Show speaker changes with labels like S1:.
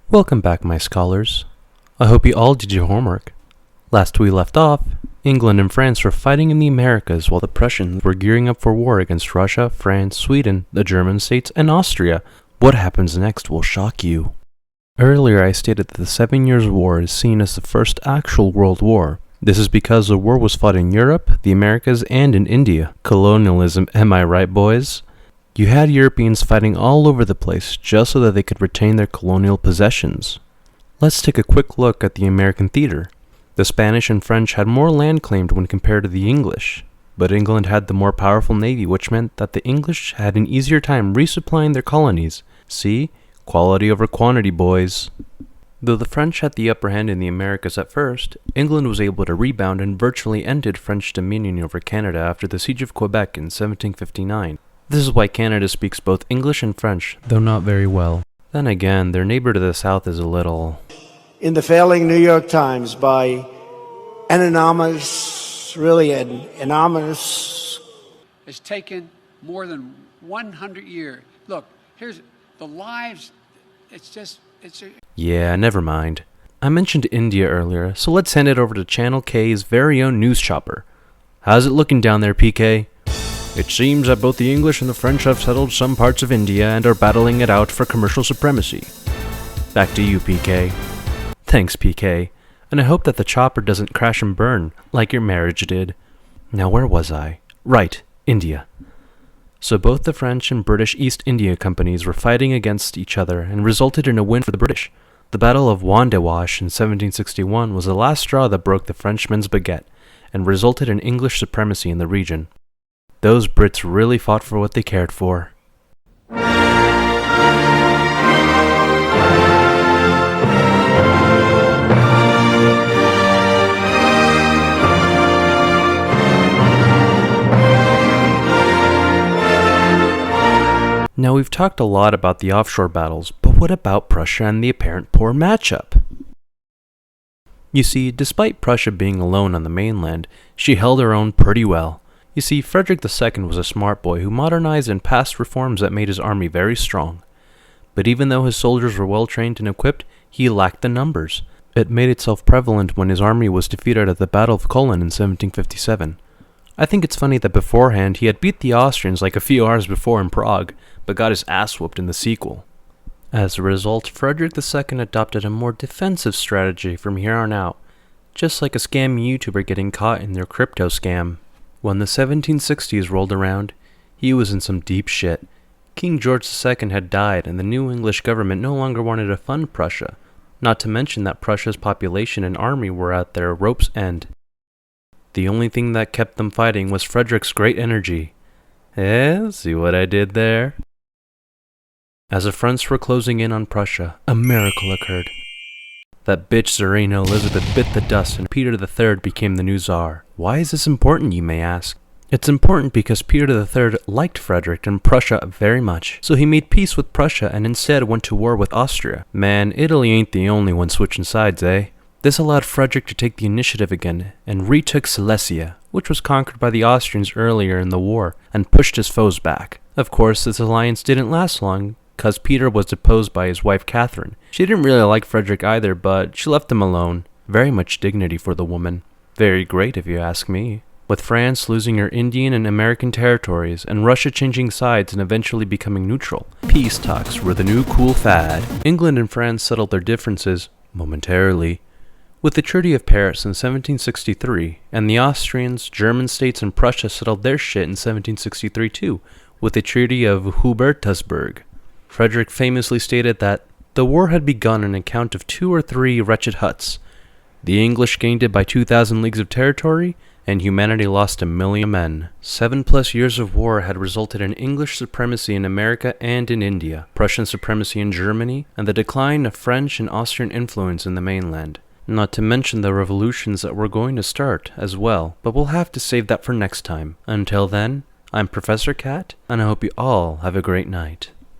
S1: Welcome back, my scholars. I hope you all did your homework. Last we left off, England and France were fighting in the Americas while the Prussians were gearing up for war against Russia, France, Sweden, the German states, and Austria. What happens next will shock you. Earlier I stated that the 7 Years' War is seen as the first actual world war. This is because the war was fought in Europe, the Americas, and in India. Colonialism, am I right, boys? You had Europeans fighting all over the place just so that they could retain their colonial possessions. Let's take a quick look at the American theater. The Spanish and French had more land claimed when compared to the English, but England had the more powerful navy, which meant that the English had an easier time resupplying their colonies. See? Quality over quantity, boys. Though the French had the upper hand in the Americas at first, England was able to rebound and virtually ended French dominion over Canada after the Siege of Quebec in 1759. This is why Canada speaks both English and French, though not very well. Then again, their neighbor to the south is a little...
S2: In the failing New York Times by an anonymous,
S3: It's taken more than 100 years. Look, here's the lives,
S1: Yeah, never mind. I mentioned India earlier, so let's hand it over to Channel K's very own news chopper. How's it looking down there, PK? It seems that both the English and the French have settled some parts of India and are battling it out for commercial supremacy. Back to you, PK. Thanks, PK. And I hope that the chopper doesn't crash and burn, like your marriage did. Now where was I? Right, India. So both the French and British East India Companies were fighting against each other and resulted in a win for the British. The Battle of Juan de Wash in 1761 was the last straw that broke the Frenchman's baguette and resulted in English supremacy in the region. Those Brits really fought for what they cared for. Now we've talked a lot about the offshore battles, but what about Prussia and the apparent poor matchup? You see, despite Prussia being alone on the mainland, she held her own pretty well. You see, Frederick II was a smart boy who modernized and passed reforms that made his army very strong. But even though his soldiers were well trained and equipped, he lacked the numbers. It made itself prevalent when his army was defeated at the Battle of Kulin in 1757. I think it's funny that beforehand he had beat the Austrians like a few hours before in Prague, but got his ass whooped in the sequel. As a result, Frederick II adopted a more defensive strategy from here on out, just like a scam YouTuber getting caught in their crypto scam. When the 1760s rolled around, he was in some deep shit. King George II had died and the new English government no longer wanted to fund Prussia, not to mention that Prussia's population and army were at their rope's end. The only thing that kept them fighting was Frederick's great energy. See what I did there? As the fronts were closing in on Prussia, a miracle occurred. That bitch Tsarina Elizabeth bit the dust and Peter III became the new Tsar. Why is this important, you may ask? It's important because Peter III liked Frederick and Prussia very much, so he made peace with Prussia and instead went to war with Austria. Man, Italy ain't the only one switching sides, eh? This allowed Frederick to take the initiative again and retook Silesia, which was conquered by the Austrians earlier in the war, and pushed his foes back. Of course, this alliance didn't last long, cause Peter was deposed by his wife Catherine. She didn't really like Frederick either, but she left him alone. Very much dignity for the woman. Very great if you ask me. With France losing her Indian and American territories, and Russia changing sides and eventually becoming neutral, peace talks were the new cool fad. England and France settled their differences, momentarily, with the Treaty of Paris in 1763, and the Austrians, German states, and Prussia settled their shit in 1763 too, with the Treaty of Hubertusburg. Frederick famously stated that the war had begun on account of 2 or 3 wretched huts. The English gained it by 2,000 leagues of territory, and humanity lost 1,000,000 men. 7+ years of war had resulted in English supremacy in America and in India, Prussian supremacy in Germany, and the decline of French and Austrian influence in the mainland. Not to mention the revolutions that were going to start as well, but we'll have to save that for next time. Until then, I'm Professor Cat, and I hope you all have a great night.